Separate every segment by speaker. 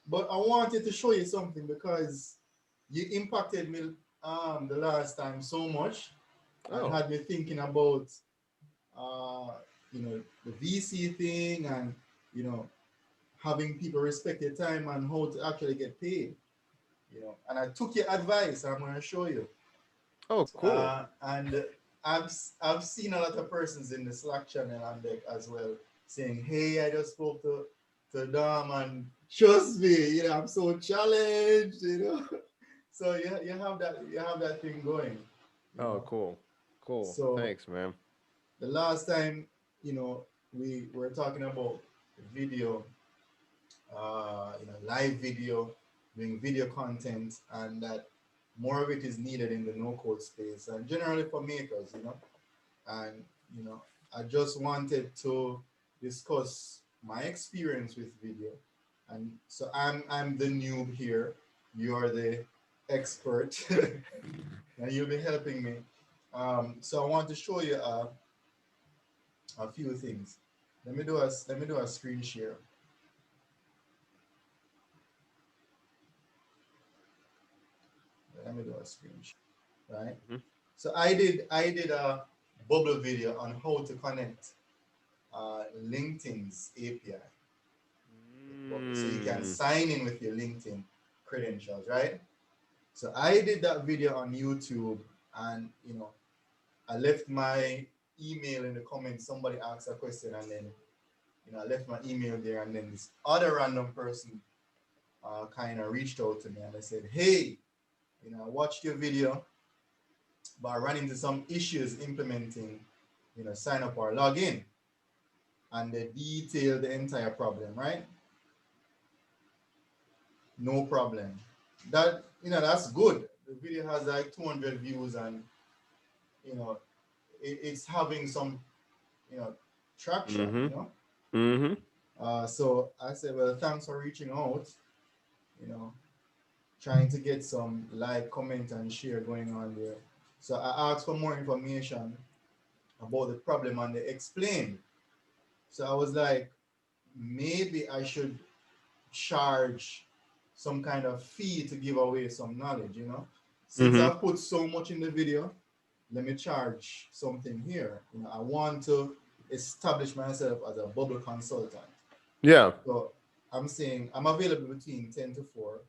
Speaker 1: But I wanted to show you something because you impacted me the last time so much and
Speaker 2: Oh.
Speaker 1: had me thinking about uh the VC thing and you know having people respect your time and how to actually get paid. And I took your advice. I'm going to show you.
Speaker 2: Oh, cool.
Speaker 1: And I've seen a lot of persons in the Slack channel and deck as well saying, "Hey, I just spoke to Dom and trust me, I'm so challenged." So you have that thing going, you
Speaker 2: Oh,
Speaker 1: know.
Speaker 2: cool. Cool.
Speaker 1: So
Speaker 2: Thanks, man.
Speaker 1: the last time, we were talking about video, live video, doing video content, and that more of it is needed in the no code space and generally for makers. And I just wanted to discuss my experience with video. And so I'm the noob here. You're the expert, and you'll be helping me. So I want to show you a few things. Let me do a screen share. Let me do a screen share, right?
Speaker 2: Hmm.
Speaker 1: So I did a bubble video on how to connect LinkedIn's API with Bubble, so you can
Speaker 2: Mm.
Speaker 1: sign in with your LinkedIn credentials, right? So I did that video on YouTube, and I left my email in the comments. Somebody asked a question, and then I left my email there, and then this other random person kind of reached out to me, and they said, "Hey, I watched your video, but I ran into some issues implementing, sign up or log in," and they detailed the entire problem, right? No problem. That's good. The video has like 200 views, and you know it's having some you know traction.
Speaker 2: Mm-hmm. Mm-hmm.
Speaker 1: So I said, well, thanks for reaching out. You know, trying to get some like, comment, and share going on there. So I asked for more information about the problem, and they explained. So I was like, maybe I should charge some kind of fee to give away some knowledge. Since
Speaker 2: Mm-hmm.
Speaker 1: I've put so much in the video, let me charge something here. I want to establish myself as a bubble consultant.
Speaker 2: Yeah.
Speaker 1: So I'm saying I'm available between 10 to 4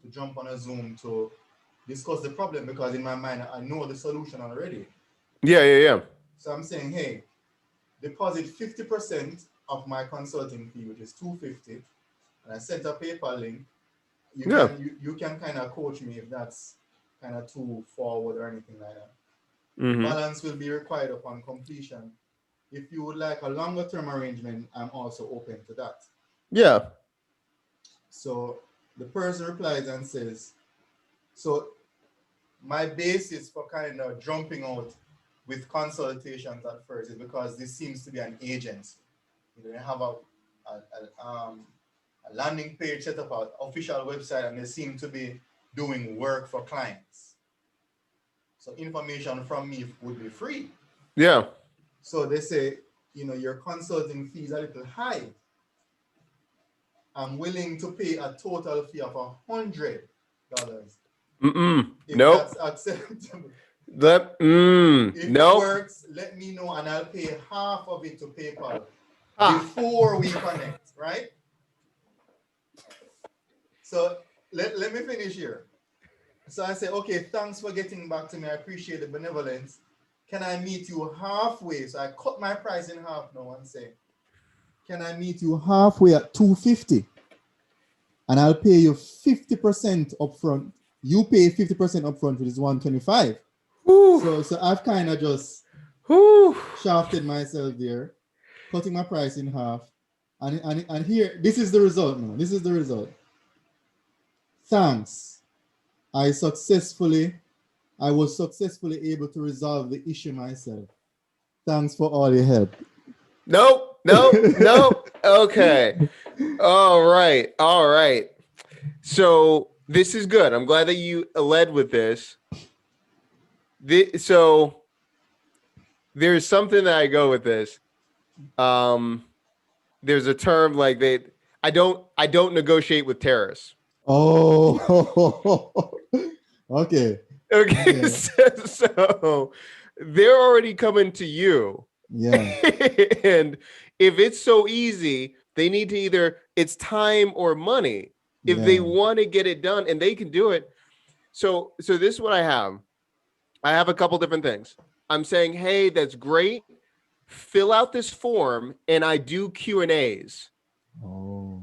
Speaker 1: to jump on a Zoom to discuss the problem, because in my mind I know the solution already.
Speaker 2: Yeah. Yeah. Yeah.
Speaker 1: So I'm saying, hey, deposit 50% of my consulting fee, which is 250, and I sent a PayPal link. You
Speaker 2: Yeah.
Speaker 1: can you, you can kind of coach me if that's kind of too forward or anything like that.
Speaker 2: Mm-hmm.
Speaker 1: Balance will be required upon completion. If you would like a longer term arrangement, I'm also open to that.
Speaker 2: Yeah.
Speaker 1: So the person replies and says, so my basis for kind of jumping out with consultations at first is because this seems to be an agency. They have a landing page set up, an official website, and they seem to be doing work for clients. So information from me would be free.
Speaker 2: Yeah.
Speaker 1: So they say, your consulting fee is a little high. I'm willing to pay a total fee of $100
Speaker 2: Mm-mm.
Speaker 1: if that's
Speaker 2: Nope.
Speaker 1: acceptable. If it
Speaker 2: Nope.
Speaker 1: works, let me know, and I'll pay half of it to PayPal
Speaker 2: Ah.
Speaker 1: before we connect, right? So let me finish here. So I say, okay, thanks for getting back to me. I appreciate the benevolence. Can I meet you halfway? So I cut my price in half now and say, can I meet you halfway at 250? And I'll pay you 50% upfront. You pay 50% upfront, which is 125.
Speaker 2: Whew.
Speaker 1: So I've kind of just
Speaker 2: Whew.
Speaker 1: shafted myself there, cutting my price in half. And here, this is the result now. This is the result. Thanks. I was successfully able to resolve the issue myself. Thanks for all your help.
Speaker 2: Nope. Nope. Nope. Okay. All right. All right. So this is good. I'm glad that you led with this. So there's something that I go with this. Um, there's a term like they. I don't negotiate with terrorists.
Speaker 1: Oh, okay.
Speaker 2: Okay,
Speaker 1: Okay.
Speaker 2: so they're already coming to you.
Speaker 1: Yeah.
Speaker 2: And if it's so easy, they need to either it's time or money. If they
Speaker 1: Yeah.
Speaker 2: want to get it done and they can do it. So this is what I have. I have a couple different things. I'm saying, hey, that's great. Fill out this form and I do Q&As.
Speaker 1: Oh.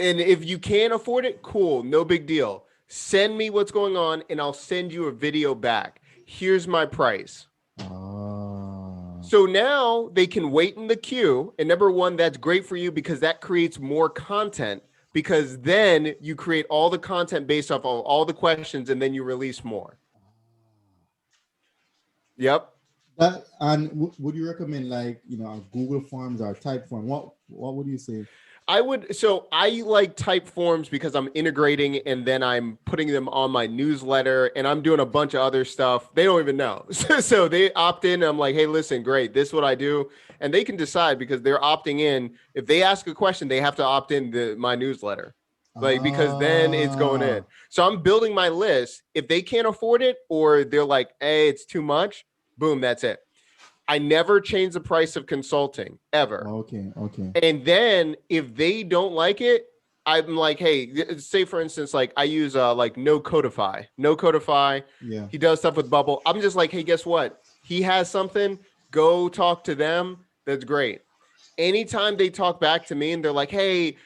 Speaker 2: And if you can't afford it, cool, no big deal. Send me what's going on and I'll send you a video back. Here's my price.
Speaker 1: Ah.
Speaker 2: So now they can wait in the queue. And number one, that's great for you because that creates more content, because then you create all the content based off of all the questions and then you release more. Yep.
Speaker 1: That and would you recommend like a Google Forms or type form? What would you say?
Speaker 2: I like type forms because I'm integrating and then I'm putting them on my newsletter and I'm doing a bunch of other stuff. They don't even know. So they opt in. And I'm like, hey, listen, great. This is what I do. And they can decide because they're opting in. If they ask a question, they have to opt in my newsletter. Like, because then it's going in.
Speaker 1: Ah.
Speaker 2: So I'm building my list. If they can't afford it or they're like, hey, it's too much, boom, that's it. I never change the price of consulting ever.
Speaker 1: Okay. Okay.
Speaker 2: And then if they don't like it, I'm like, hey, say for instance, like I use like no codify.
Speaker 1: Yeah.
Speaker 2: He does stuff with Bubble. I'm just like, hey, guess what? He has something. Go talk to them. That's great. Anytime they talk back to me and they're like, hey,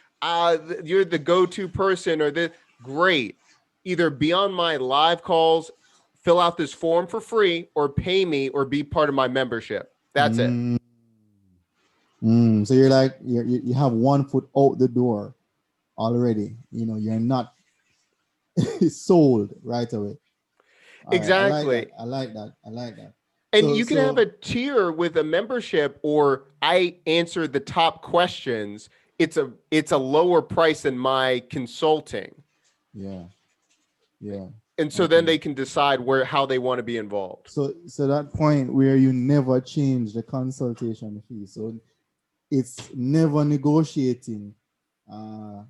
Speaker 2: you're the go-to person or this, great. Either be on my live calls, fill out this form for free, or pay me or be part of my membership. That's it.
Speaker 1: Mm. So you're like you have one foot out the door already. You're not sold right away. All right, I like that.
Speaker 2: Exactly.
Speaker 1: I like that. I like that.
Speaker 2: And
Speaker 1: So
Speaker 2: you can have a
Speaker 1: so
Speaker 2: tier with a membership, or I answer the top questions. It's a lower price than my consulting.
Speaker 1: yeah, yeah.
Speaker 2: And so then
Speaker 1: Okay.
Speaker 2: they can decide how they want to be involved.
Speaker 1: So that point where you never change the consultation fee. So it's never negotiating. Uh,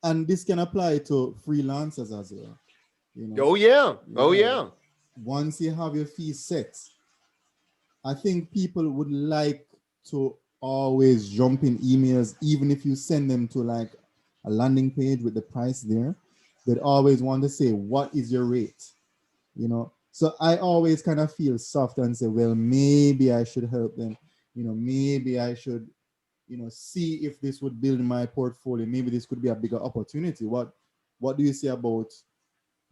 Speaker 1: and this can apply to freelancers as well.
Speaker 2: Oh yeah. Oh
Speaker 1: Yeah.
Speaker 2: yeah.
Speaker 1: Once you have your fee set, I think people would like to always jump in emails, even if you send them to like a landing page with the price there. They'd always want to say, what is your rate? So I always kind of feel soft and say, well, maybe I should help them. Maybe I should, see if this would build my portfolio. Maybe this could be a bigger opportunity. What do you say about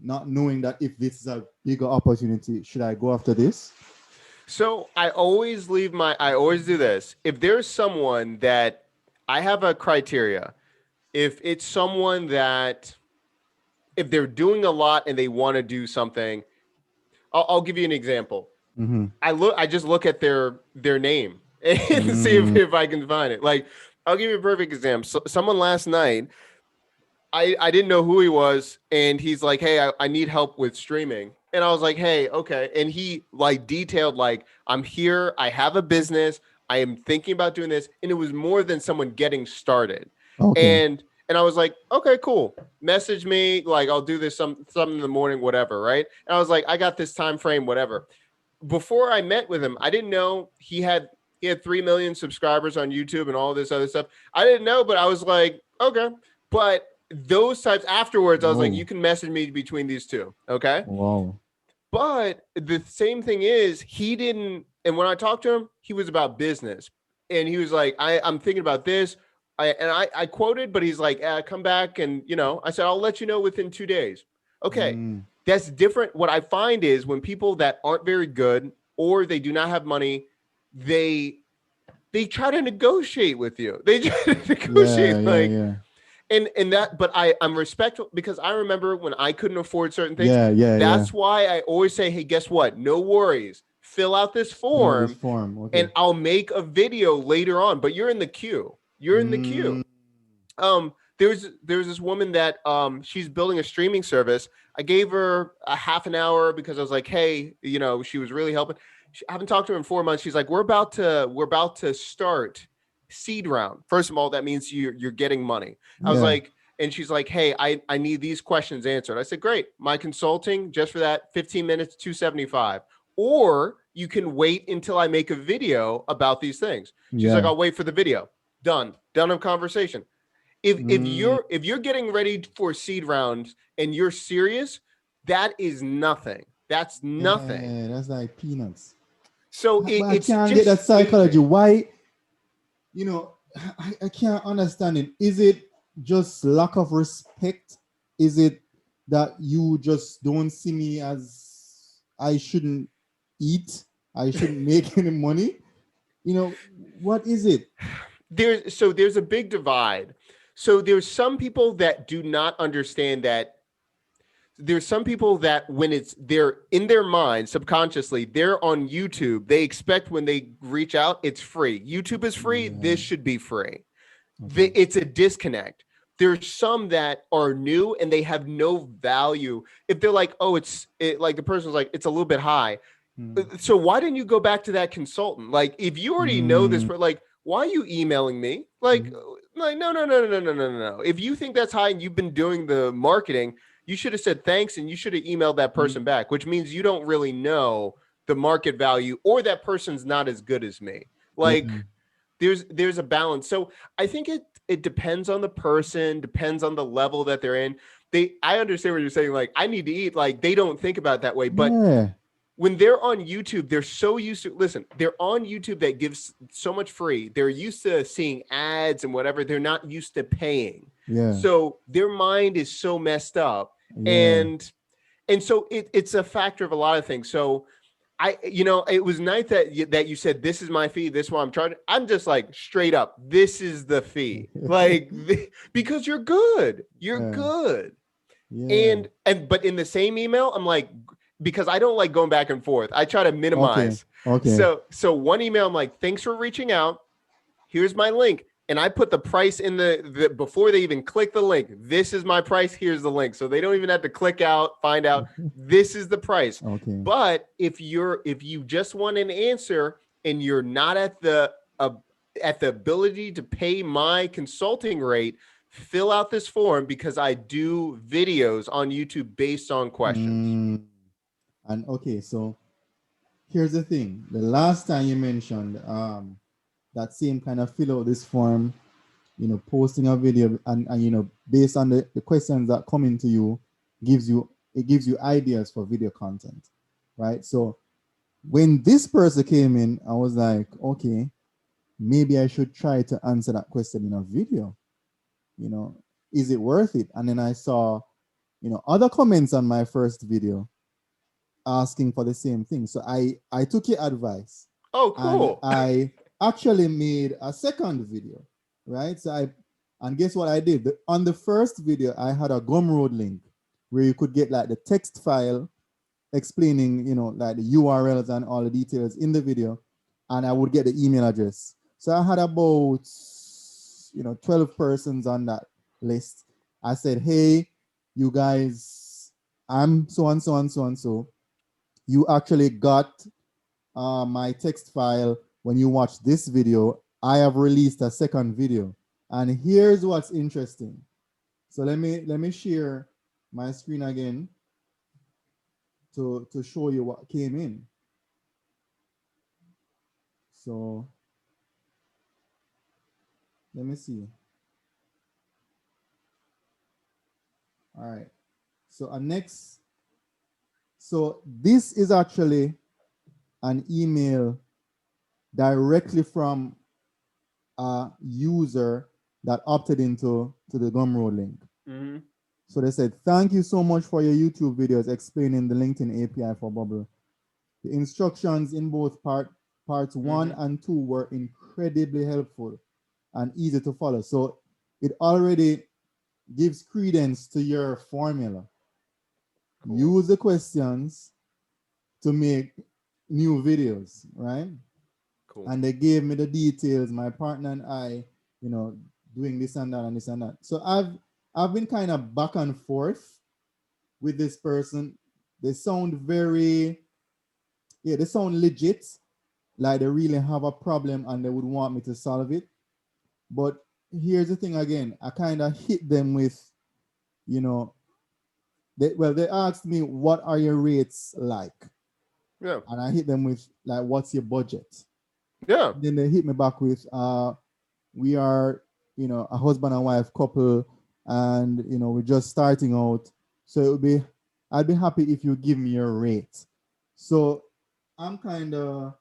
Speaker 1: not knowing that if this is a bigger opportunity, should I go after this?
Speaker 2: So I always do this. If there's someone that I have a criteria, if it's someone that if they're doing a lot and they want to do something, I'll give you an example.
Speaker 1: Mm-hmm.
Speaker 2: I just look at their name and see if I can find it. Like, I'll give you a perfect example. So, someone last night, I didn't know who he was, and he's like, hey, I need help with streaming. And I was like, hey, okay. And he like detailed, like, I'm here, I have a business, I am thinking about doing this. And it was more than someone getting started.
Speaker 1: Okay.
Speaker 2: And I was like, okay, cool. Message me, like I'll do this something in the morning, whatever, right? And I was like, I got this time frame, whatever. Before I met with him, I didn't know he had 3 million subscribers on YouTube and all this other stuff. I didn't know, but I was like, okay. But those types afterwards, I was like,
Speaker 1: Wow.
Speaker 2: you can message me between these two. Okay.
Speaker 1: Wow.
Speaker 2: But the same thing is he didn't. And when I talked to him, he was about business. And he was like, I'm thinking about this. I quoted, but he's like, come back. And, I said, I'll let you know within 2 days. Okay. That's different. What I find is when people that aren't very good or they do not have money, they try to negotiate with you. They try to negotiate
Speaker 1: Yeah.
Speaker 2: and that, but I'm respectful because I remember when I couldn't afford certain things.
Speaker 1: Yeah.
Speaker 2: That's why I always say, hey, guess what? No worries. Fill out this
Speaker 1: Fill out this
Speaker 2: form
Speaker 1: form. Okay.
Speaker 2: and I'll make a video later on, but you're in the queue. You're in the queue. There's this woman that she's building a streaming service. I gave her a half an hour because I was like, hey, she was really helping. I haven't talked to her in 4 months. She's like, we're about to start seed round. First of all, that means you're getting money. I was
Speaker 3: Yeah.
Speaker 2: like, and she's like, hey, I need these questions answered. I said, great. My consulting just for that 15 minutes, $275. Or you can wait until I make a video about these things. She's like,
Speaker 3: Yeah.
Speaker 2: I'll wait for the video. Done of conversation. If you're getting ready for seed rounds and you're serious, that is nothing. That's nothing.
Speaker 3: Yeah, that's like peanuts.
Speaker 2: So
Speaker 3: But I
Speaker 2: it's
Speaker 3: can't
Speaker 2: just
Speaker 3: get that psychology.
Speaker 2: staging.
Speaker 3: Why? You know, I can't understand it. Is it just lack of respect? Is it that you just don't see me as I shouldn't eat? I shouldn't make any money? You know, what is it?
Speaker 2: There's a big divide. So there's some people that do not understand that. There's some people that when they're in their mind subconsciously, they're on YouTube. They expect when they reach out, it's free. YouTube is free.
Speaker 3: Yeah.
Speaker 2: This should be free.
Speaker 3: Okay.
Speaker 2: It's a disconnect. There's some that are new and they have no value. If they're like, oh, like the person's like, it's a little bit high. So why didn't you go back to that consultant? Like, if you already know this, like, why are you emailing me? Like, no. If you think that's high and you've been doing the marketing, you should have said thanks and you should have emailed that person back, which means you don't really know the market value or that person's not as good as me. Like, there's a balance. So I think it depends on the person, depends on the level that they're in. I understand what you're saying. Like, I need to eat. Like, they don't think about it that way, but when they're on YouTube, they're so used to, listen, they're on YouTube that gives so much free. They're used to seeing ads and whatever. They're not used to paying.
Speaker 3: Yeah.
Speaker 2: So their mind is so messed up.
Speaker 3: Yeah.
Speaker 2: And so it's a factor of a lot of things. So it was nice that you said, this is my fee. This is what I'm charging. I'm just like, straight up, this is the fee. Like, because you're good. You're good.
Speaker 3: Yeah.
Speaker 2: But in the same email, I'm like, because I don't like going back and forth. I try to minimize.
Speaker 3: Okay.
Speaker 2: So one email, I'm like, thanks for reaching out. Here's my link. And I put the price in the before they even click the link. This is my price. Here's the link. So they don't even have to click out, find out. This is the price.
Speaker 3: Okay.
Speaker 2: But if you just want an answer and you're not at the ability to pay my consulting rate, fill out this form because I do videos on YouTube based on questions.
Speaker 3: And okay, so here's the thing. The last time you mentioned that same kind of fill out this form, posting a video and based on the questions that come into you, gives you ideas for video content, right? So when this person came in, I was like, okay, maybe I should try to answer that question in a video. Is it worth it? And then I saw, other comments on my first video asking for the same thing. So I took your advice.
Speaker 2: Oh, cool.
Speaker 3: And I actually made a second video, right? And guess what I did? On the first video, I had a Gumroad link where you could get like the text file explaining, like the URLs and all the details in the video. And I would get the email address. So I had about, 12 persons on that list. I said, hey, you guys, I'm so and so and so and so. You actually got my text file when you watch this video. I have released a second video, and here's what's interesting. So let me share my screen again to show you what came in. So let me see. All right. So this is actually an email directly from a user that opted into the Gumroad link.
Speaker 2: Mm-hmm.
Speaker 3: So they said, thank you so much for your YouTube videos explaining the LinkedIn API for Bubble. The instructions in both parts 1 and 2 were incredibly helpful and easy to follow. So it already gives credence to your formula. Cool. Use the questions to make new videos, right?
Speaker 2: Cool.
Speaker 3: And they gave me the details, my partner and I, doing this and that and this and that. So I've been kind of back and forth with this person. They sound they sound legit, like they really have a problem and they would want me to solve it. But here's the thing again, I kind of hit them with, you know, they asked me, what are your rates like?
Speaker 2: Yeah.
Speaker 3: And I hit them with, like, what's your budget?
Speaker 2: Yeah.
Speaker 3: Then they hit me back with, we are, a husband and wife couple, and, we're just starting out. So I'd be happy if you give me your rate. So I'm kind of,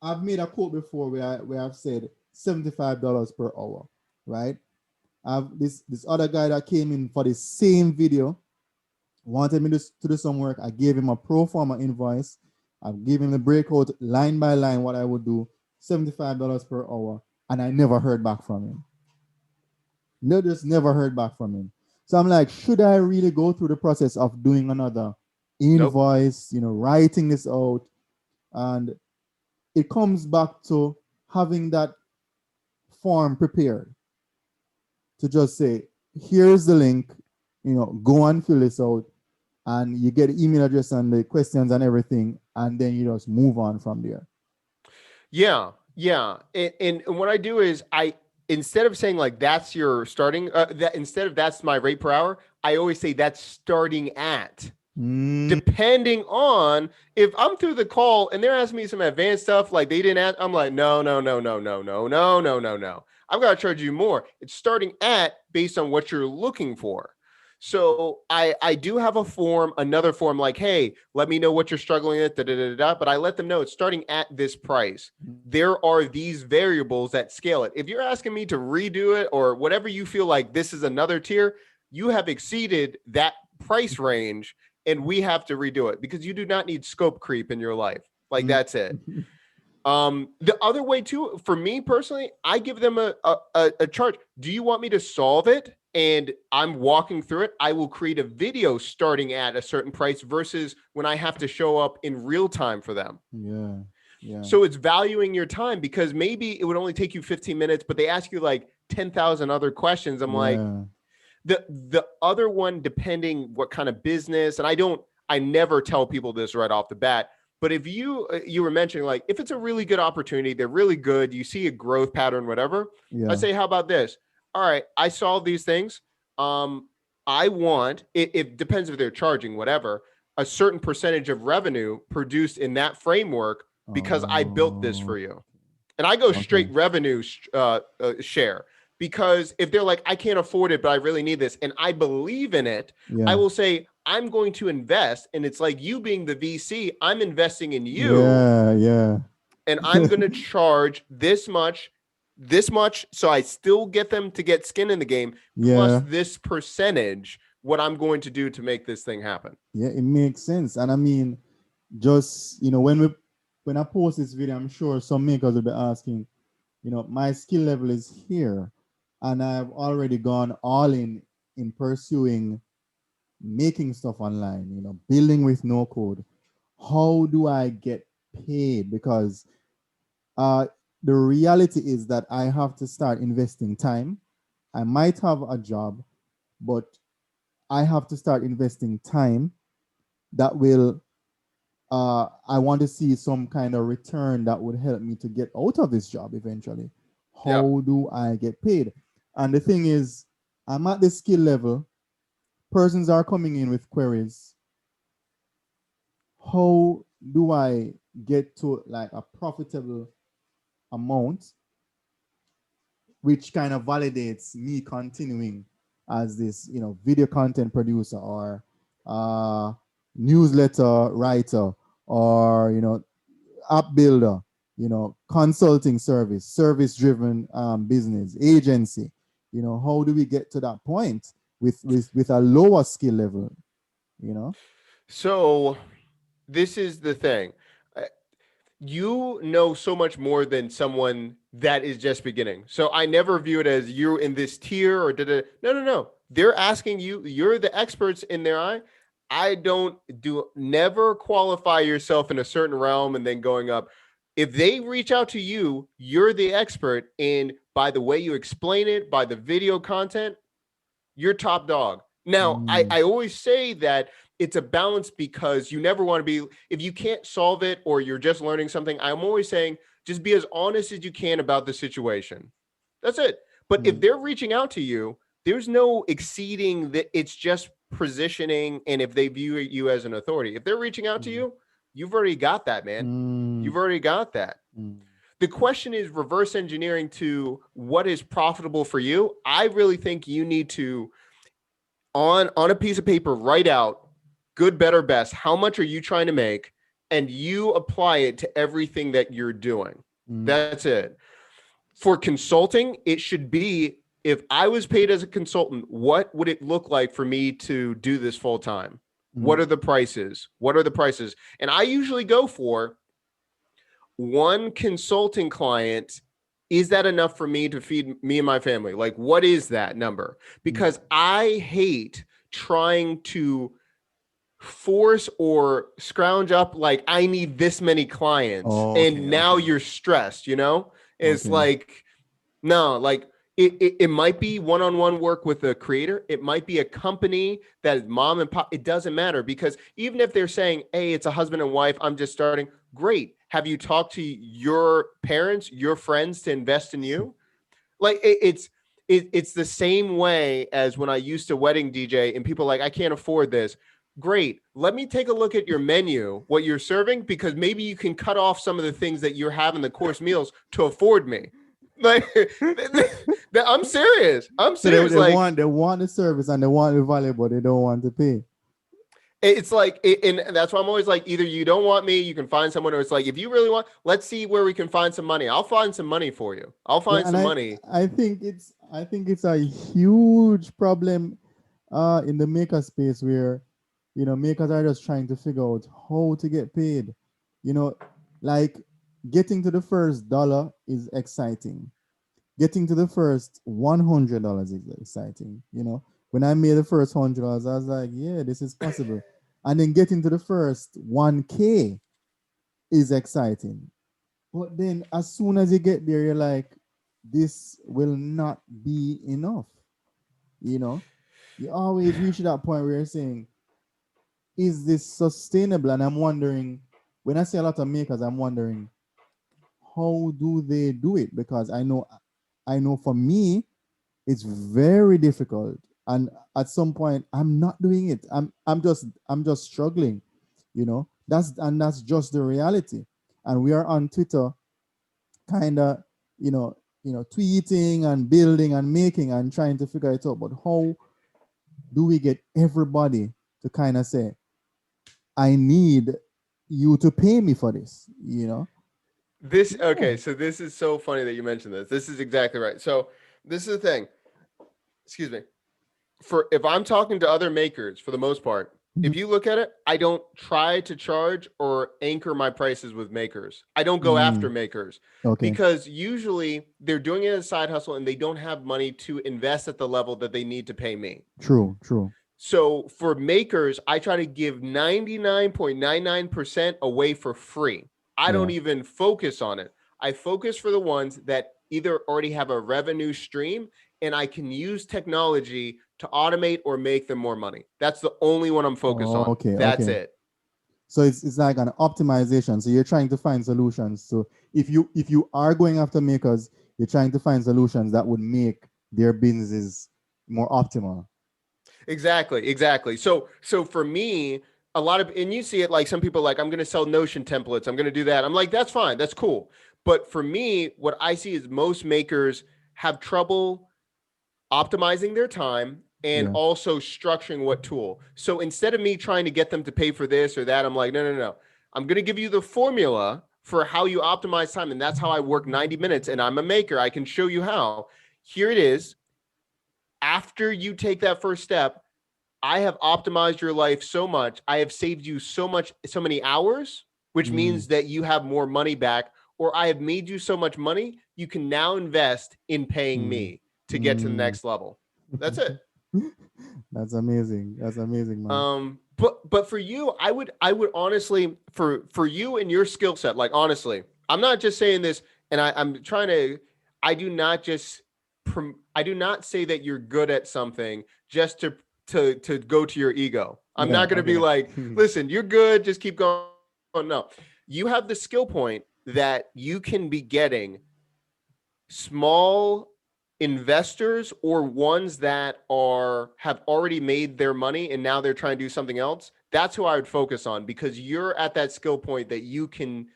Speaker 3: I've made a quote before where I've said $75 per hour, right? I've this other guy that came in for the same video wanted me to do some work. I gave him a pro forma invoice. I gave him the breakout line by line what I would do, $75 per hour, and I never heard back from him. No, just never heard back from him. So I'm like, should I really go through the process of doing another invoice, writing this out? And it comes back to having that form prepared to just say, here's the link, go and fill this out, and you get the email address and the questions and everything, and then you just move on from there.
Speaker 2: Yeah. And what I do is instead of saying like that's your starting, instead of that's my rate per hour, I always say that's starting at. Depending on if I'm through the call and they're asking me some advanced stuff like they didn't ask, I'm like, no. I've got to charge you more. It's starting at based on what you're looking for. So I do have a form, another form like, hey, let me know what you're struggling with, but I let them know it's starting at this price. There are these variables that scale it. If you're asking me to redo it or whatever you feel like this is another tier, you have exceeded that price range and we have to redo it because you do not need scope creep in your life. Like that's it. The other way too, for me personally, I give them a charge. Do you want me to solve it? And I'm walking through it. I will create a video starting at a certain price versus when I have to show up in real time for them.
Speaker 3: Yeah.
Speaker 2: So it's valuing your time because maybe it would only take you 15 minutes, but they ask you like 10,000 other questions. I'm like, the other one, depending what kind of business, and I never tell people this right off the bat, but if you were mentioning like, if it's a really good opportunity, they're really good, you see a growth pattern, whatever, I say, how about this? All right, I solve these things. I want, it depends if they're charging, whatever, a certain percentage of revenue produced in that framework because I built this for you. And I go straight revenue share. Because if they're like, I can't afford it, but I really need this, and I believe in it, I will say, I'm going to invest. And it's like you being the VC, I'm investing in you.
Speaker 3: Yeah.
Speaker 2: And I'm going to charge this much. So I still get them to get skin in the game, plus this percentage, what I'm going to do to make this thing happen.
Speaker 3: Yeah, it makes sense. And I mean, just, when I post this video, I'm sure some makers will be asking, my skill level is here. And I've already gone all in pursuing making stuff online, building with no code. How do I get paid? Because the reality is that I have to start investing time. I might have a job, but I have to start investing time that will, I want to see some kind of return that would help me to get out of this job eventually. How do I get paid? And the thing is, I'm at the skill level. Persons are coming in with queries. How do I get to like a profitable amount, which kind of validates me continuing as this, video content producer or newsletter writer or, app builder, consulting service-driven business, agency. How do we get to that point with a lower skill level,
Speaker 2: So this is the thing. You know so much more than someone that is just beginning. So I never view it as you're in this tier or no. They're asking you, you're the experts in their eye. I never qualify yourself in a certain realm and then going up. If they reach out to you, you're the expert. And by the way you explain it, by the video content, you're top dog. Now, I always say that it's a balance because you never want to be, if you can't solve it or you're just learning something, I'm always saying Just be as honest as you can about the situation. That's it. But if they're reaching out to you, there's no exceeding that. It's just positioning. And if they view you as an authority, if they're reaching out to you, you've already got that, man. You've already got that. The question is reverse engineering to what is profitable for you. I really think you need to, on a piece of paper, write out good, better, best. How much are you trying to make? And you apply it to everything that you're doing. That's it. For consulting, it should be, if I was paid as a consultant, what would it look like for me to do this full time? What are the prices? What are the prices? And I usually go for one consulting client. Is that enough for me to feed me and my family? Like, what is that number? Because I hate trying to force or scrounge up, like, I need this many clients. And now you're stressed, you know? It's like, no, like it might be one-on-one work with a creator. It might be a company that is mom and pop. It doesn't matter, because even if they're saying, hey, it's a husband and wife, I'm just starting. Great. Have you talked to your parents, your friends to invest in you? Like it's the same way as when I used to wedding DJ and people are like, I can't afford this. Great. Let me take a look at your menu, what you're serving, because maybe you can cut off some of the things that you're having, the course meals, to afford me. Like, I'm serious. I'm serious.
Speaker 3: So they want the service and they want the value, but they don't want to pay.
Speaker 2: It's like, and that's why I'm always like, either you don't want me, you can find someone, or it's like, if you really want, let's see where we can find some money. I'll find some money for you. I'll find some money.
Speaker 3: I think it's a huge problem in the maker space, where, you know, makers are just trying to figure out how to get paid. You know, like getting to the first dollar is exciting. Getting to the first $100 is exciting. You know, when I made the first $100, I was like, yeah, this is possible. And then getting to the first 1K is exciting. But then as soon as you get there, you're like, this will not be enough. You know, you always reach that point where you're saying, is this sustainable? And I'm wondering, when I see a lot of makers, I'm wondering, how do they do it? Because I know for me, it's very difficult. And at some point, I'm not doing it. I'm just struggling, you know. That's just the reality. And we are on Twitter, kind of, you know, tweeting and building and making and trying to figure it out. But how do we get everybody to kind of say, I need you to pay me for this, you know?
Speaker 2: Okay, so this is so funny that you mentioned this. This is exactly right. So this is the thing. Excuse me. If I'm talking to other makers, for the most part, if you look at it, I don't try to charge or anchor my prices with makers. I don't go after makers, because usually they're doing it as a side hustle and they don't have money to invest at the level that they need to pay me.
Speaker 3: True.
Speaker 2: So for makers, I try to give 99.99% away for free. I don't even focus on it. I focus for the ones that either already have a revenue stream and I can use technology to automate or make them more money. That's the only one I'm focused on. That's it.
Speaker 3: So it's like an optimization. So you're trying to find solutions. So if you are going after makers, you're trying to find solutions that would make their businesses more optimal.
Speaker 2: Exactly. So for me, a lot of, and you see it, like some people like, I'm going to sell Notion templates. I'm going to do that. I'm like, that's fine. That's cool. But for me, what I see is most makers have trouble optimizing their time and also structuring what tool. So instead of me trying to get them to pay for this or that, I'm like, no. I'm going to give you the formula for how you optimize time. And that's how I work 90 minutes. And I'm a maker. I can show you how. Here it is. After you take that first step, I have optimized your life so much. I have saved you so many hours, which means that you have more money back, or I have made you so much money, you can now invest in paying me to get to the next level. That's it.
Speaker 3: That's amazing, man.
Speaker 2: But for you, I would honestly, for you and your skill set, like, honestly, I'm not just saying this, and I'm trying to, I do not say that you're good at something just to go to your ego. I'm not going to be like, listen, you're good, just keep going. No, you have the skill point that you can be getting small investors or ones that have already made their money and now they're trying to do something else. That's who I would focus on, because you're at that skill point that you can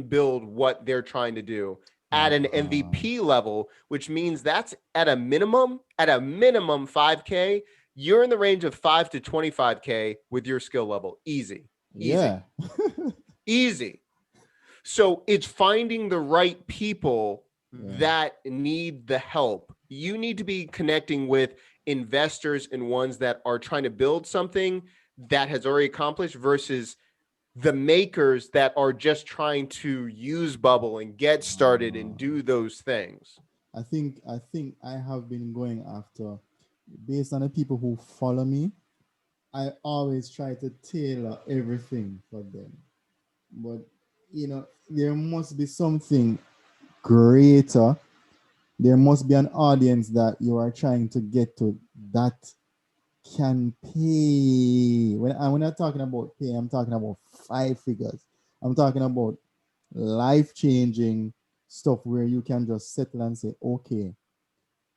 Speaker 2: build what they're trying to do at an MVP level, which means that's at a minimum 5K. You're in the range of 5 to 25K with your skill level. Easy.
Speaker 3: Yeah.
Speaker 2: Easy. So it's finding the right people that need the help. You need to be connecting with investors and ones that are trying to build something that has already accomplished versus the makers that are just trying to use Bubble and get started and do those things.
Speaker 3: I think I have been going after, based on the people who follow me, I always try to tailor everything for them. But there must be something greater. There must be an audience that you are trying to get to that can pay. When I'm talking about pay, I'm talking about 5 figures. I'm talking about life-changing stuff where you can just settle and say, okay,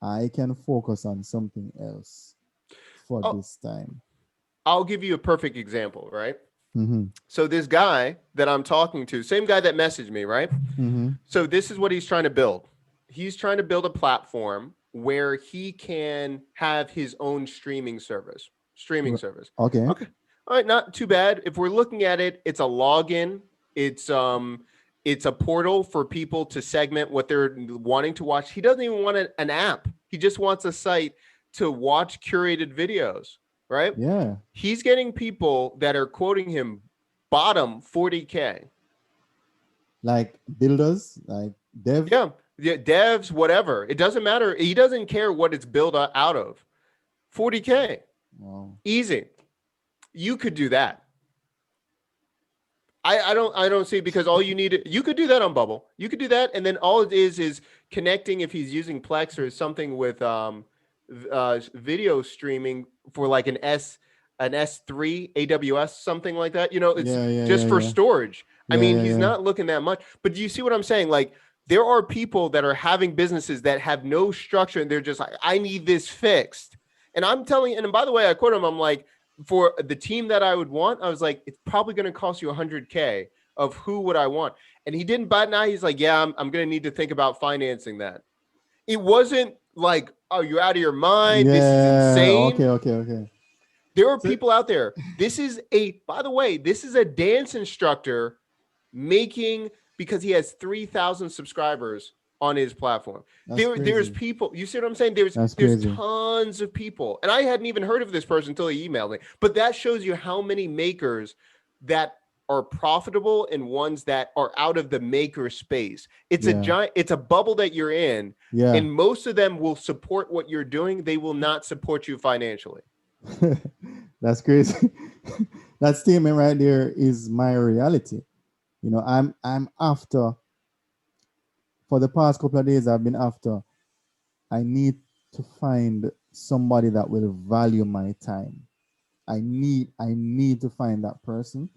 Speaker 3: I can focus on something else for this time.
Speaker 2: I'll give you a perfect example, right?
Speaker 3: Mm-hmm.
Speaker 2: So this guy that I'm talking to, same guy that messaged me, right?
Speaker 3: Mm-hmm.
Speaker 2: So this is what he's trying to build. He's trying to build a platform where he can have his own streaming service.
Speaker 3: Okay.
Speaker 2: All right, not too bad. If we're looking at it, it's a login. It's a portal for people to segment what they're wanting to watch. He doesn't even want an app. He just wants a site to watch curated videos, right?
Speaker 3: Yeah.
Speaker 2: He's getting people that are quoting him bottom 40K.
Speaker 3: Like builders, like dev.
Speaker 2: Yeah, devs, whatever. It doesn't matter. He doesn't care what it's built out of. 40K.
Speaker 3: Wow.
Speaker 2: Easy. You could do that. I don't see, because all you need, you could do that on Bubble. You could do that, and then all it is connecting, if he's using Plex or something with video streaming for like an S3 AWS, something like that. It's for storage. I mean, he's not looking that much. But do you see what I'm saying? Like, there are people that are having businesses that have no structure, and they're just like, I need this fixed. And I'm telling, and by the way, I quote him, I'm like, for the team that I would want, I was like, it's probably going to cost you 100K of who would I want. And he didn't bat an eye. He's like, yeah, I'm going to need to think about financing that. It wasn't like, oh, you're out of your mind. This is insane.
Speaker 3: Okay.
Speaker 2: There are people out there. By the way, this is a dance instructor because he has 3,000 subscribers on his platform. There's people, you see what I'm saying? There's tons of people. And I hadn't even heard of this person until he emailed me. But that shows you how many makers that are profitable and ones that are out of the maker space. It's a bubble that you're in.
Speaker 3: Yeah.
Speaker 2: And most of them will support what you're doing. They will not support you financially.
Speaker 3: That's crazy. That statement right there is my reality. I'm after, for the past couple of days, I've been after, I need to find somebody that will value my time. I need to find that person,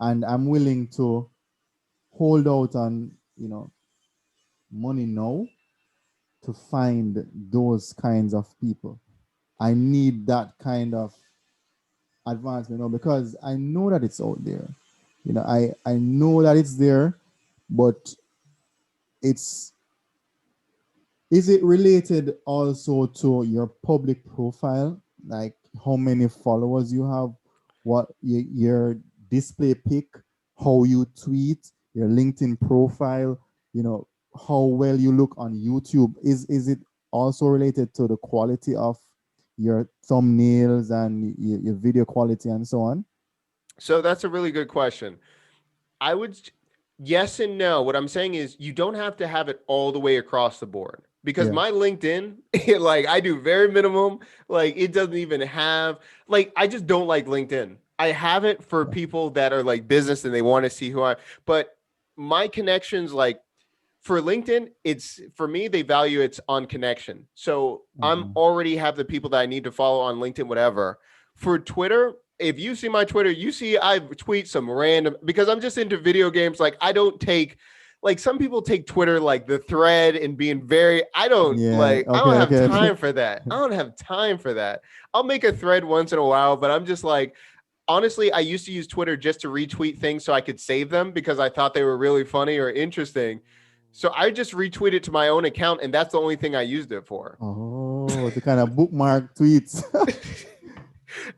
Speaker 3: and I'm willing to hold out on, money now to find those kinds of people. I need that kind of advancement, because I know that it's out there. I know that it's there, but is it related also to your public profile, like how many followers you have, what your display pic, how you tweet, your LinkedIn profile, how well you look on YouTube? Is it also related to the quality of your thumbnails and your video quality and so on?
Speaker 2: So that's a really good question. I would, yes and no. What I'm saying is, you don't have to have it all the way across the board, because my LinkedIn, like, I do very minimum. Like, it doesn't even have, like, I just don't like LinkedIn. I have it for people that are like business and they want to see who but my connections, like, for LinkedIn, for me, they value it's on connection. So I'm already have the people that I need to follow on LinkedIn, whatever. For Twitter, if you see my Twitter, you see I tweet some random, because I'm just into video games. Like, I don't take like some people take Twitter like the thread and being very, I don't
Speaker 3: Yeah.
Speaker 2: I don't have
Speaker 3: Okay.
Speaker 2: time for that. I don't have time for that. I'll make a thread once in a while, but I'm just like, honestly, I used to use Twitter just to retweet things so I could save them because I thought they were really funny or interesting. So I just retweet it to my own account, and that's the only thing I used it for.
Speaker 3: Oh, the kind of bookmark tweets.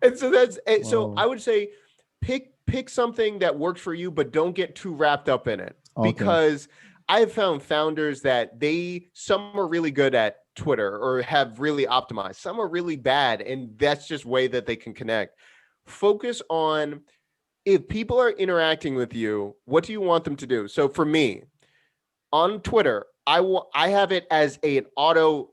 Speaker 2: And so that's so
Speaker 3: Wow.
Speaker 2: I would say pick something that works for you, but don't get too wrapped up in it.
Speaker 3: Okay.
Speaker 2: Because I've found founders that some are really good at Twitter or have really optimized. Some are really bad, and that's just way that they can connect. Focus on, if people are interacting with you, what do you want them to do? So for me, on Twitter, I have it as an auto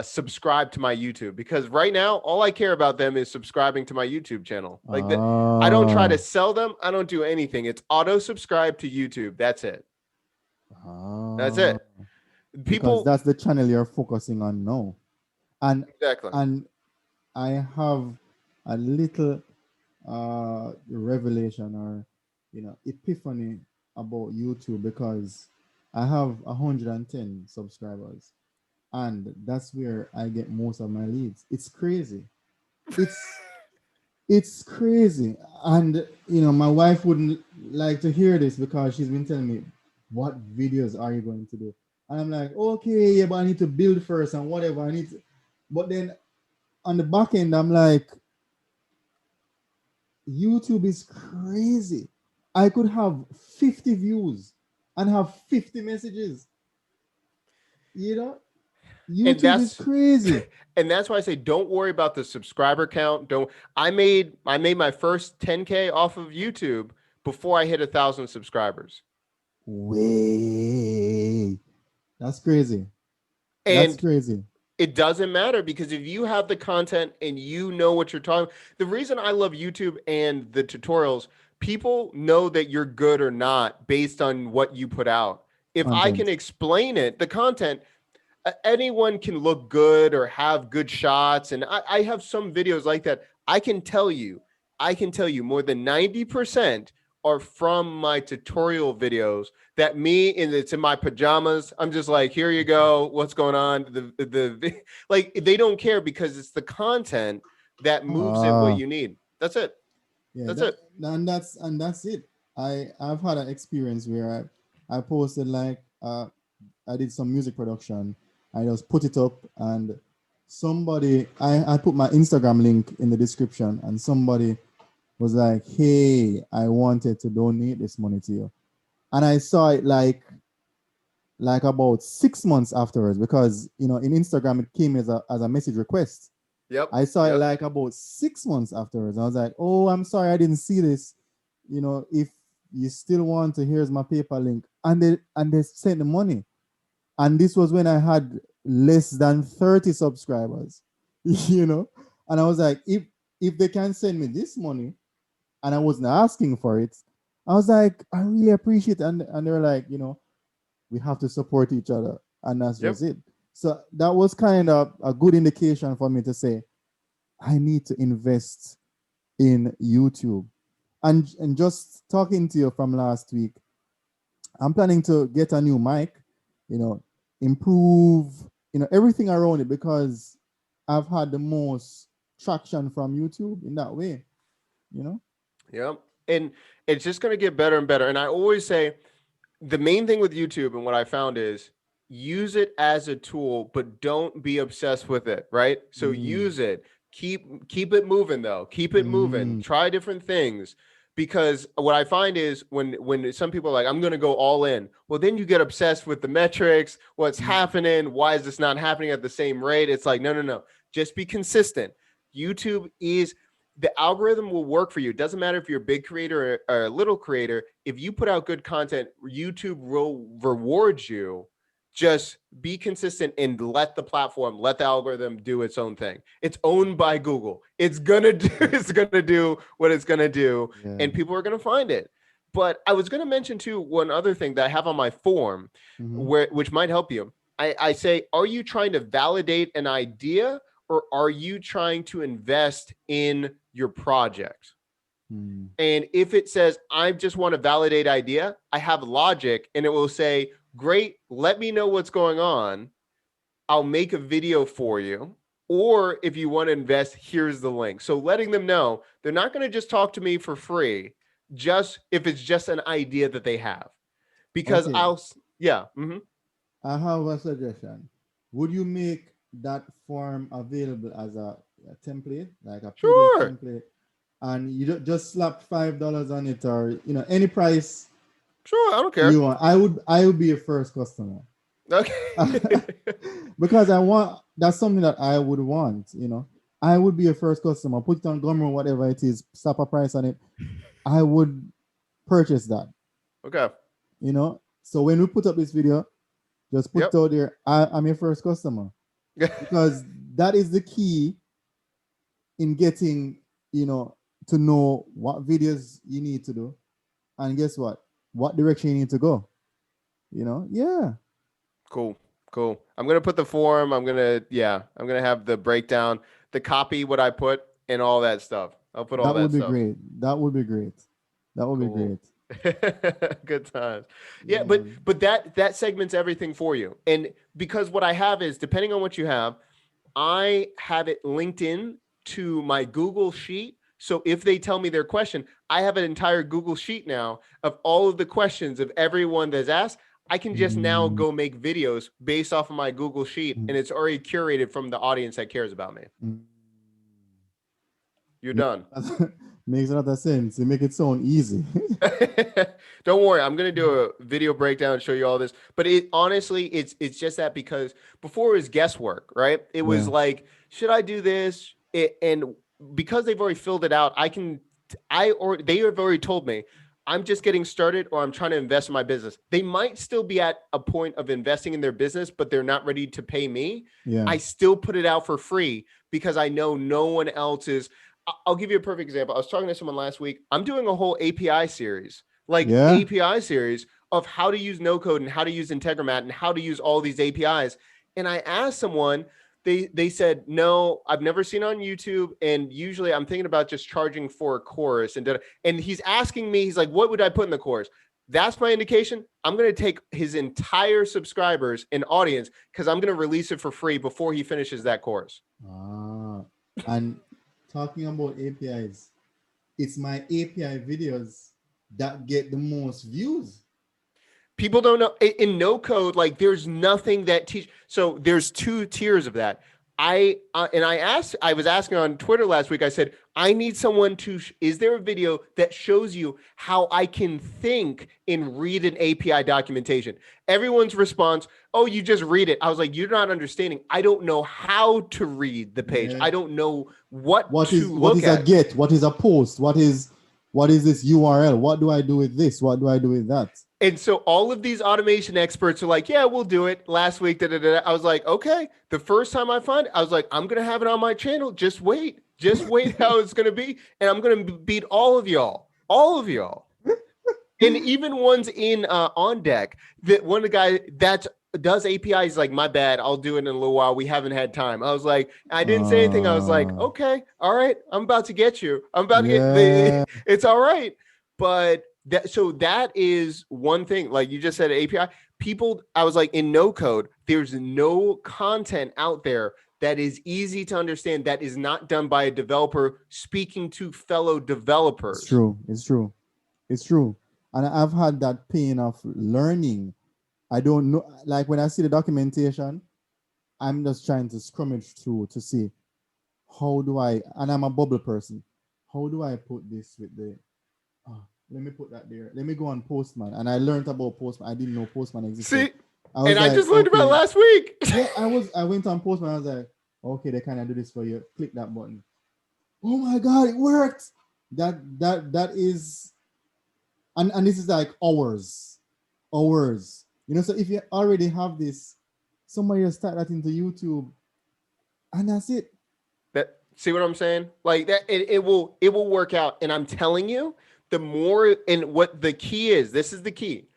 Speaker 2: subscribe to my YouTube, because right now all I care about them is subscribing to my YouTube channel. Like that, I don't try to sell them. I don't do anything. It's auto subscribe to YouTube. That's it. That's it.
Speaker 3: Because
Speaker 2: People,
Speaker 3: that's the channel you're focusing on now. And
Speaker 2: exactly.
Speaker 3: I have a little revelation or epiphany about YouTube, because I have 110 subscribers, and that's where I get most of my leads. It's crazy. It's crazy. And my wife wouldn't like to hear this, because she's been telling me, what videos are you going to do? And I'm like, okay, yeah, but I need to build first and whatever I need to. But then on the back end, I'm like, YouTube is crazy. I could have 50 views and have 50 messages. YouTube is crazy.
Speaker 2: And that's why I say, don't worry about the subscriber count. I made my first 10K off of YouTube before I hit 1,000 subscribers.
Speaker 3: Way. That's crazy.
Speaker 2: And
Speaker 3: that's crazy.
Speaker 2: It doesn't matter, because if you have the content and you know what you're talking, the reason I love YouTube and the tutorials, people know that you're good or not based on what you put out. If I can explain it, the content, anyone can look good or have good shots. And I have some videos like that. I can tell you more than 90% are from my tutorial videos that it's in my pajamas. I'm just like, here you go. What's going on? Like, they don't care, because it's the content that moves it what you need. That's it.
Speaker 3: Yeah,
Speaker 2: that's it.
Speaker 3: And that's it. I've had an experience where I posted, like, I did some music production. I just put it up, and somebody, I put my Instagram link in the description, and somebody was like, hey, I wanted to donate this money to you. And I saw it like about 6 months afterwards, because in Instagram it came as a message request.
Speaker 2: Yep.
Speaker 3: I saw it like about 6 months afterwards. I was like, oh, I'm sorry, I didn't see this. If you still want to, here's my PayPal link. And they sent the money. And this was when I had less than 30 subscribers. And I was like, if they can send me this money, and I wasn't asking for it, I was like, I really appreciate it. And they're like, we have to support each other. And that's just it. So that was kind of a good indication for me to say, I need to invest in YouTube. And just talking to you from last week, I'm planning to get a new mic, improve, everything around it, because I've had the most traction from YouTube in that way,
Speaker 2: Yeah. And it's just going to get better and better. And I always say, the main thing with YouTube and what I found is, use it as a tool, but don't be obsessed with it, right? So use it. Keep it moving, though. Keep it moving. Try different things. Because what I find is when some people are like, I'm going to go all in, well, then you get obsessed with the metrics, what's happening, why is this not happening at the same rate? It's like, no. Just be consistent. YouTube the algorithm will work for you. It doesn't matter if you're a big creator or a little creator. If you put out good content, YouTube will reward you. Just be consistent and let the algorithm do its own thing. It's owned by Google. It's gonna do what it's gonna do, and people are gonna find it. But I was gonna mention too, one other thing that I have on my form, which might help you. I say, are you trying to validate an idea, or are you trying to invest in your project?
Speaker 3: Mm.
Speaker 2: And if it says, I just want to validate idea, I have logic, and it will say, great, let me know what's going on. I'll make a video for you. Or if you want to invest, here's the link. So letting them know they're not going to just talk to me for free, just if it's just an idea that they have. Because
Speaker 3: Okay.
Speaker 2: yeah. Mm-hmm.
Speaker 3: I have a suggestion. Would you make that form available as a template, like a PDF
Speaker 2: Sure.
Speaker 3: template, and you just slap $5 on it, or any price
Speaker 2: Sure. I don't care.
Speaker 3: you want? I would be your first customer.
Speaker 2: Okay.
Speaker 3: Because that's something that I would want. I would be your first customer. Put it on Gumroad, whatever it is, slap a price on it. I would purchase that.
Speaker 2: Okay.
Speaker 3: So when we put up this video, just put
Speaker 2: Yep.
Speaker 3: it out there. I'm your first customer, because that is the key in getting, to know what videos you need to do, and guess what direction you need to go. Yeah.
Speaker 2: Cool. I'm going to put the form. I'm going to have the breakdown, the copy, what I put, and all that stuff. I'll put all that
Speaker 3: That would be
Speaker 2: stuff.
Speaker 3: great. That would be great. That would be
Speaker 2: Cool.
Speaker 3: great.
Speaker 2: Good times. Yeah, but that segments everything for you. And because what I have is, depending on what you have, I have it linked in to my Google Sheet. So if they tell me their question, I have an entire Google Sheet now of all of the questions of everyone that's asked. I can just now go make videos based off of my Google Sheet, and it's already curated from the audience that cares about me. You're done.
Speaker 3: Makes a lot of sense. You make it sound easy.
Speaker 2: Don't worry, I'm gonna do a video breakdown and show you all this. But it honestly, it's just that, because before it was guesswork, right? It was like, should I do this? And because they've already filled it out, they have already told me, I'm just getting started, or I'm trying to invest in my business. They might still be at a point of investing in their business, but they're not ready to pay me.
Speaker 3: Yeah.
Speaker 2: I still put it out for free because I know no one else is. I'll give you a perfect example. I was talking to someone last week. I'm doing a whole API series, API series of how to use no code and how to use Integromat and how to use all these APIs. And I asked someone, they said, no, I've never seen it on YouTube. And usually I'm thinking about just charging for a course. And he's asking me, he's like, what would I put in the course? That's my indication. I'm going to take his entire subscribers and audience, because I'm going to release it for free before he finishes that course.
Speaker 3: And talking about APIs, it's my API videos that get the most views.
Speaker 2: People don't know in no code, like there's nothing that teach. So there's two tiers of that. I was asking on Twitter last week, I said, I need someone is there a video that shows you how I can think and read an API documentation? Everyone's response, oh, you just read it. I was like, you're not understanding. I don't know how to read the page.
Speaker 3: Yeah.
Speaker 2: I don't know what
Speaker 3: is a get, what is a post, what is this URL? What do I do with this? What do I do with that?
Speaker 2: And so all of these automation experts are like, yeah, we'll do it. Last week, I was like, okay. The first time I find it, I was like, I'm going to have it on my channel. Just wait how it's going to be. And I'm going to beat all of y'all. And even ones in on deck, that one of the guy that does APIs, like, my bad, I'll do it in a little while. We haven't had time. I was like, I didn't say anything. I was like, okay, all right. I'm about to get you. It's all right. But that is one thing. Like you just said, API people, I was like, in no code, there's no content out there that is easy to understand, that is not done by a developer speaking to fellow developers.
Speaker 3: It's true. And I've had that pain of learning. I don't know, like when I see the documentation, I'm just trying to scrummage through to see and I'm a bubble person. How do I put this with let me put that there. Let me go on Postman. And I learned about Postman. I didn't know Postman existed.
Speaker 2: See, I just learned about it last week.
Speaker 3: Yeah, I went on Postman. I was like, okay, they kind of do this for you. Click that button. Oh my God, it worked. That is, and this is like hours. So if you already have this, somebody will start that into YouTube, and that's it.
Speaker 2: See what I'm saying? Like that, it will work out. And I'm telling you, the more, and what the key is, this is the key.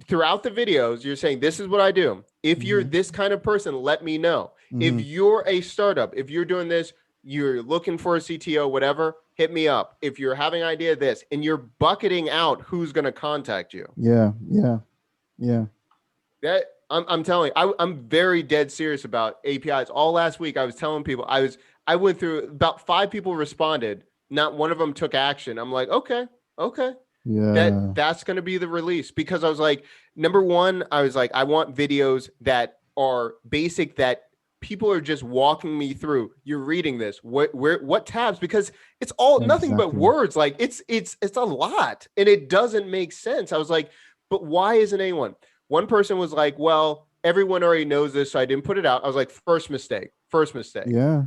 Speaker 2: Throughout the videos, you're saying, this is what I do. If you're this kind of person, let me know. If you're a startup, if you're doing this, you're looking for a CTO, whatever, hit me up. If you're having an idea of this and you're bucketing out who's going to contact you.
Speaker 3: Yeah.
Speaker 2: That I'm telling you, I'm very dead serious about APIs. All last week, I was telling people I went through about 5 people responded. Not one of them took action. I'm like, okay.
Speaker 3: Yeah.
Speaker 2: That's going to be the release, because I was like, number one, I was like, I want videos that are basic, that people are just walking me through. You're reading this, what tabs, because it's all nothing but
Speaker 3: Exactly.
Speaker 2: words. Like it's a lot and it doesn't make sense. I was like, but why isn't anyone? One person was like, well, everyone already knows this, so I didn't put it out. I was like, first mistake.
Speaker 3: Yeah.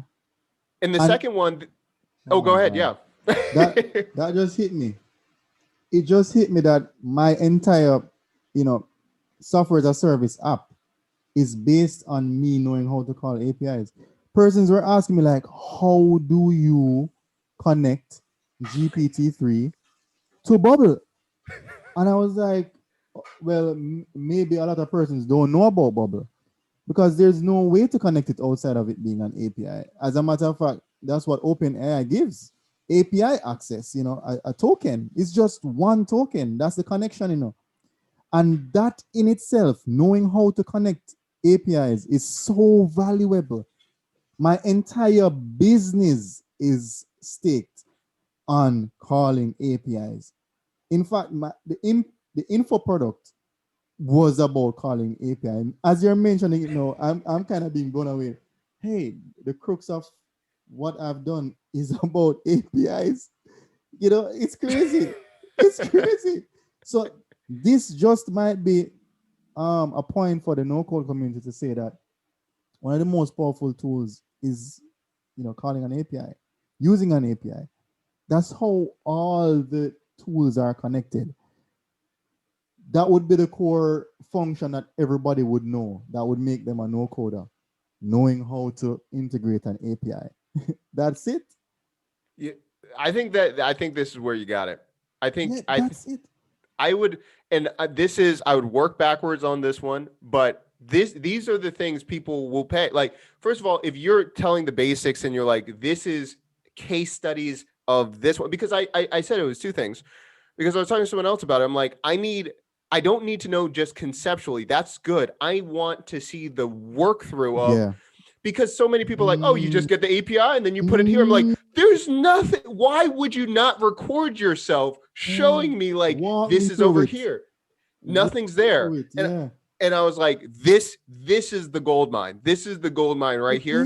Speaker 2: And the
Speaker 3: And
Speaker 2: second one,
Speaker 3: oh
Speaker 2: go
Speaker 3: my
Speaker 2: ahead.
Speaker 3: God.
Speaker 2: Yeah.
Speaker 3: That just hit me. It just hit me that my entire, software as a service app is based on me knowing how to call APIs. Persons were asking me like, how do you connect GPT-3 to Bubble? And I was like, well, maybe a lot of persons don't know about Bubble because there's no way to connect it outside of it being an API. As a matter of fact, that's what OpenAI gives. API access, a token. It's just one token. That's the connection. And that in itself, knowing how to connect APIs is so valuable. My entire business is staked on calling APIs. In fact, the info product was about calling API. As you're mentioning it now, I'm kind of being blown away. Hey, the crux of what I've done is about APIs. It's crazy. It's crazy. So this just might be a point for the no-code community to say that one of the most powerful tools is, calling an API, using an API. That's how all the tools are connected. That would be the core function that everybody would know. That would make them a no-coder, knowing how to integrate an API. That's it.
Speaker 2: Yeah, I think this is where you got it.
Speaker 3: Yeah, that's it.
Speaker 2: I would, and I would work backwards on this one, but these are the things people will pay. Like, first of all, if you're telling the basics and you're like, this is case studies of this one, because I said it was 2 things, because I was talking to someone else about it. I'm like, I don't need to know just conceptually. That's good. I want to see the work through of,
Speaker 3: Yeah.
Speaker 2: because so many people are like, oh, you just get the API and then you put it here. I'm like, there's nothing. Why would you not record yourself showing me like,
Speaker 3: Walk
Speaker 2: this
Speaker 3: me
Speaker 2: is
Speaker 3: through
Speaker 2: over
Speaker 3: it.
Speaker 2: here?
Speaker 3: Walk
Speaker 2: Nothing's
Speaker 3: me
Speaker 2: there.
Speaker 3: through it. Yeah.
Speaker 2: And I was like, this is the gold mine. This is the gold mine right here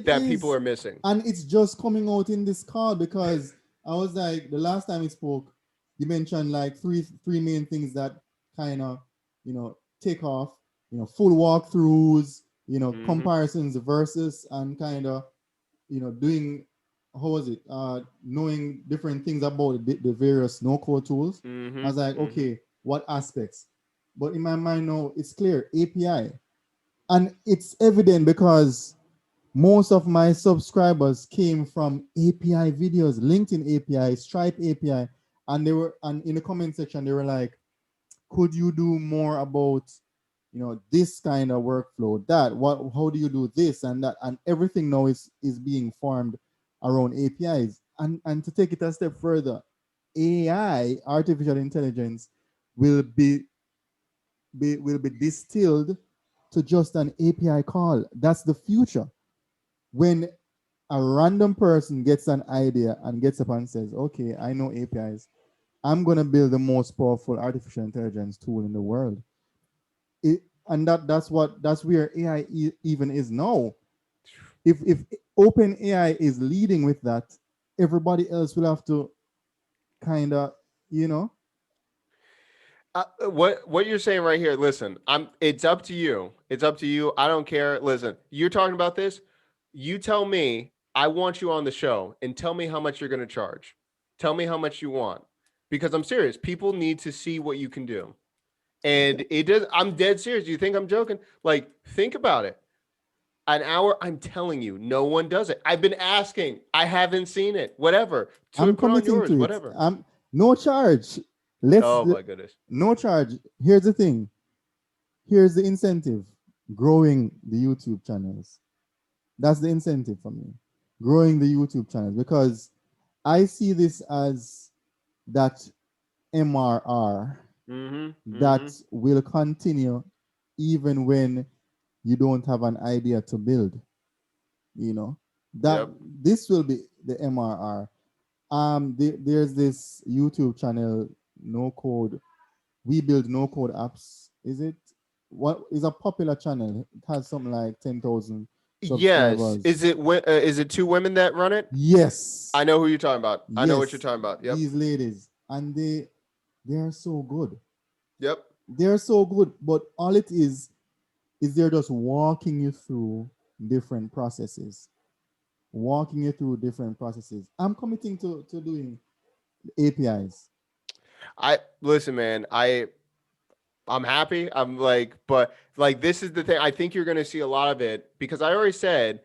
Speaker 2: that people are missing.
Speaker 3: And it's just coming out in this call because I was like, the last time we spoke, you mentioned like three main things that kind of, take off, full walkthroughs, comparisons versus, and kind of, doing, how was it? Knowing different things about the various no-code tools. I was like, okay, what aspects? But in my mind now, it's clear, API. And it's evident because most of my subscribers came from API videos, LinkedIn API, Stripe API. And in the comment section, they were like, could you do more about, this kind of workflow, how do you do this and that? And everything now is being formed around APIs. And to take it a step further, AI, artificial intelligence, will be distilled to just an API call. That's the future. When a random person gets an idea and gets up and says, okay, I know APIs, I'm going to build the most powerful artificial intelligence tool in the world. That's where AI even is now. If OpenAI is leading with that, everybody else will have to kind of,
Speaker 2: what you're saying right here, listen, it's up to you. It's up to you. I don't care. Listen, you're talking about this. You tell me, I want you on the show and tell me how much you're going to charge. Tell me how much you want, because I'm serious. People need to see what you can do. And I'm dead serious. Do you think I'm joking? Like, think about it. An hour, I'm telling you, no one does it. I've been asking. I haven't seen it. Whatever.
Speaker 3: I'm
Speaker 2: Put on
Speaker 3: committing
Speaker 2: yours,
Speaker 3: to it.
Speaker 2: whatever.
Speaker 3: I'm no charge.
Speaker 2: Oh my goodness.
Speaker 3: No charge. Here's the thing. Here's the incentive. Growing the YouTube channels. That's the incentive for me. growing the YouTube channels, because I see this as that MRR that will continue even when you don't have an idea to build. You know, that
Speaker 2: Yep.
Speaker 3: this will be the MRR. There's this YouTube channel, No Code. We build no code apps. Is it what is a popular channel? It has something like 10,000
Speaker 2: Yes.
Speaker 3: subscribers.
Speaker 2: Is it two women that run it?
Speaker 3: Yes.
Speaker 2: I know who you're talking about. I know what you're
Speaker 3: Yes.
Speaker 2: talking about. Yep.
Speaker 3: These ladies, and they are so good.
Speaker 2: Yep.
Speaker 3: They're so good, but all it is they're just walking you through different processes. Walking you through different processes. I'm committing to doing APIs.
Speaker 2: Listen, man, I'm happy. I'm like, but like, this is the thing. I think you're going to see a lot of it because I already said,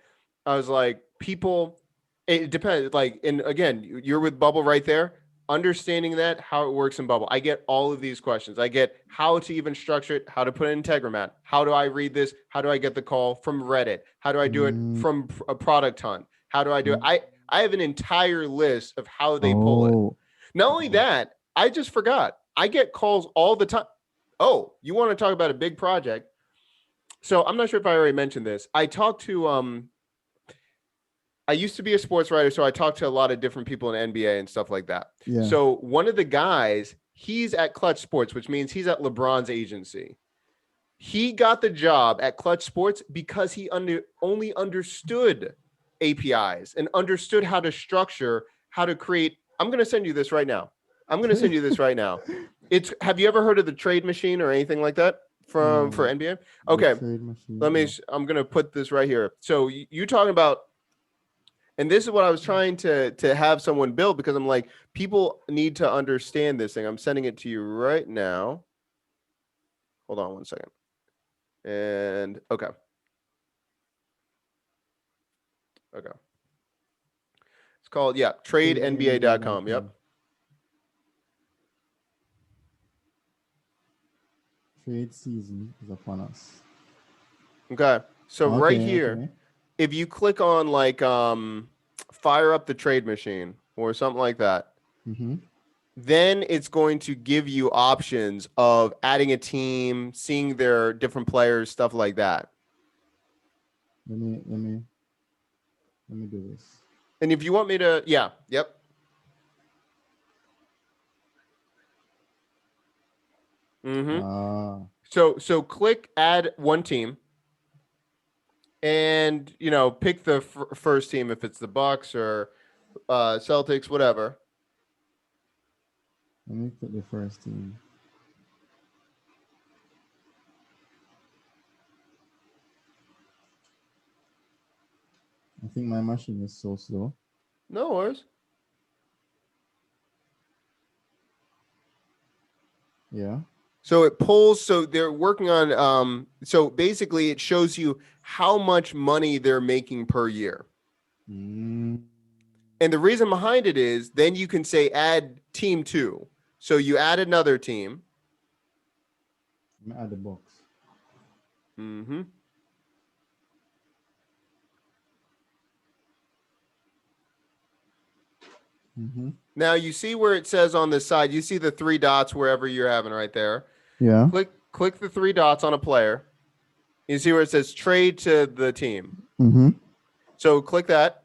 Speaker 2: I was like, people, it depends. Like, and again, you're with Bubble right there, understanding that how it works in Bubble. I get all of these questions. I get how to even structure it, how to put it in Integromat. How do I read this? How do I get the call from Reddit? How do I do it from a product hunt? How do I do it? I have an entire list of how they pull it. Not only that, I just forgot. I get calls all the time. Oh, you want to talk about a big project? So I'm not sure if I already mentioned this. I talked to I used to be a sports writer, so I talked to a lot of different people in NBA and stuff like that.
Speaker 3: Yeah.
Speaker 2: So one of the guys, he's at Clutch Sports, which means he's at LeBron's agency. He got the job at Clutch Sports because he only understood APIs and understood how to structure, how to create. I'm going to send you this right now. Have you ever heard of the trade machine or anything like that for NBA? Okay. I'm going to put this right here. So you talking about, and this is what I was trying to have someone build, because I'm like, people need to understand this thing. I'm sending it to you right now. Hold on one second. And okay. It's called, tradenba.com. Yep.
Speaker 3: Trade season is upon us.
Speaker 2: Okay. So right here, if you click on like fire up the trade machine or something like that, then it's going to give you options of adding a team, seeing their different players, stuff like that.
Speaker 3: Let me do this.
Speaker 2: And if you want me to, yep. So click add one team, and pick the first team if it's the Bucks or Celtics, whatever.
Speaker 3: Let me put the first team. I think my machine is so slow.
Speaker 2: No worries.
Speaker 3: Yeah.
Speaker 2: So it pulls, so they're working on, so basically it shows you how much money they're making per year. And the reason behind it is then you can say add team 2. So you add another team.
Speaker 3: Let me add the box.
Speaker 2: Now you see where it says on the side, you see the 3 dots wherever you're having right there.
Speaker 3: Yeah.
Speaker 2: Click the 3 dots on a player. You see where it says trade to the team. So click that.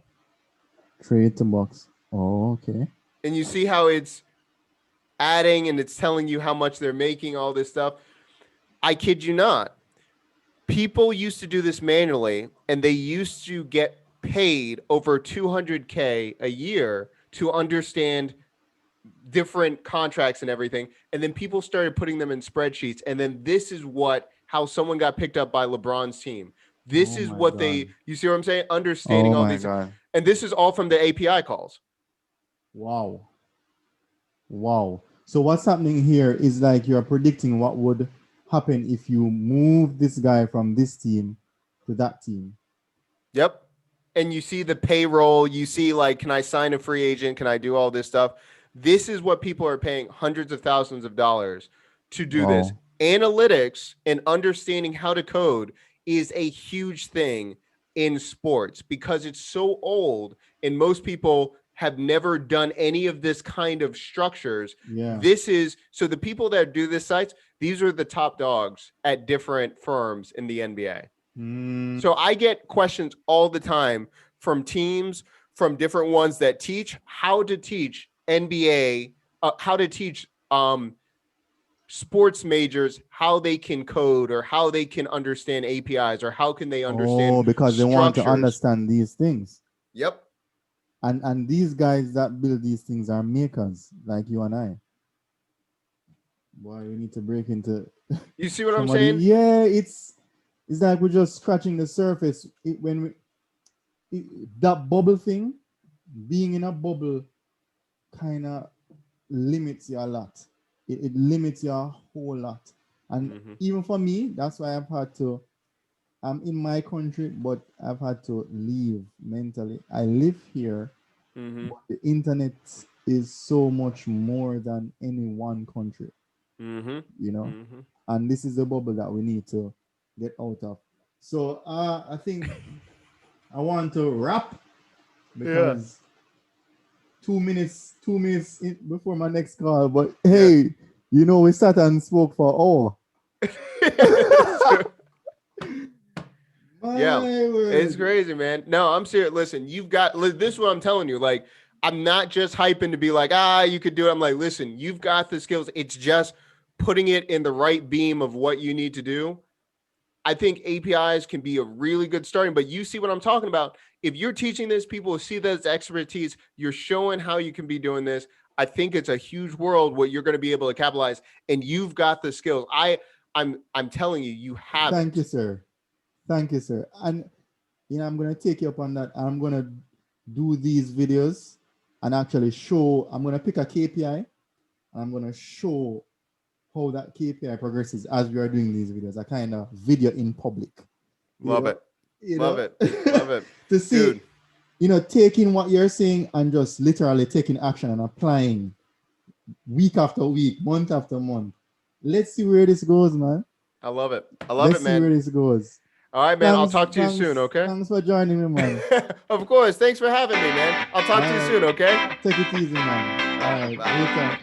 Speaker 3: Trade to box. Oh, okay.
Speaker 2: And you see how it's adding and it's telling you how much they're making, all this stuff. I kid you not. People used to do this manually, and they used to get paid over $200K a year to understand different contracts and everything. And then people started putting them in spreadsheets. And then this is how someone got picked up by LeBron's team. This is what you see what I'm saying? Understanding all these. God. And this is all from the API calls.
Speaker 3: Wow. So what's happening here is like you're predicting what would happen if you move this guy from this team to that team.
Speaker 2: Yep. And you see the payroll, you see like, can I sign a free agent? Can I do all this stuff? This is what people are paying hundreds of thousands of dollars to do this. Analytics and understanding how to code is a huge thing in sports because it's so old and most people have never done any of this kind of structures.
Speaker 3: Yeah.
Speaker 2: This is so the people that do this sites, these are the top dogs at different firms in the NBA. So I get questions all the time from teams, from different ones that teach how to teach NBA, how to teach sports majors, how they can code or how they can understand APIs or how can they understand
Speaker 3: because they want to
Speaker 2: structures.
Speaker 3: understand these things.
Speaker 2: Yep.
Speaker 3: And these guys that build these things are makers like you and I. Boy, we need to break into.
Speaker 2: You see what I'm saying?
Speaker 3: Yeah, it's like we're just scratching the surface. That bubble thing, being in a bubble, kind of limits you a lot. It limits you a whole lot. And even for me, that's why I've had to. I'm in my country, but I've had to leave mentally. I live here, but the internet is so much more than any one country. You know, and this is the bubble that we need to get out of. So I think I want to wrap because 2 minutes before my next call. But hey, you know, we sat and spoke for an hour.
Speaker 2: It's crazy, man. No, I'm serious. Listen, this is what I'm telling you. Like, I'm not just hyping to be like, you could do it. I'm like, listen, you've got the skills. It's just putting it in the right beam of what you need to do. I think APIs can be a really good starting, but you see what I'm talking about. If you're teaching this, people will see that as expertise. You're showing how you can be doing this. I think it's a huge world what you're going to be able to capitalize, and you've got the skills. I'm telling you, you have.
Speaker 3: Thank you, sir. Thank you, sir. And you know, I'm going to take you up on that. I'm going to do these videos and actually show. I'm going to pick a KPI and I'm going to show how that KPI progresses as we are doing these videos. A kind of video in public.
Speaker 2: Love it. Love it.
Speaker 3: To see, dude, you know, taking what you're saying and just literally taking action and applying week after week, month after month. Let's see where this goes, man.
Speaker 2: I love it.
Speaker 3: Let's see where this goes.
Speaker 2: All right, man. I'll talk to you soon, okay?
Speaker 3: Thanks for joining me, man.
Speaker 2: Of course. Thanks for having me, man. I'll talk to you soon, okay?
Speaker 3: Take it easy, man. All right. Bye.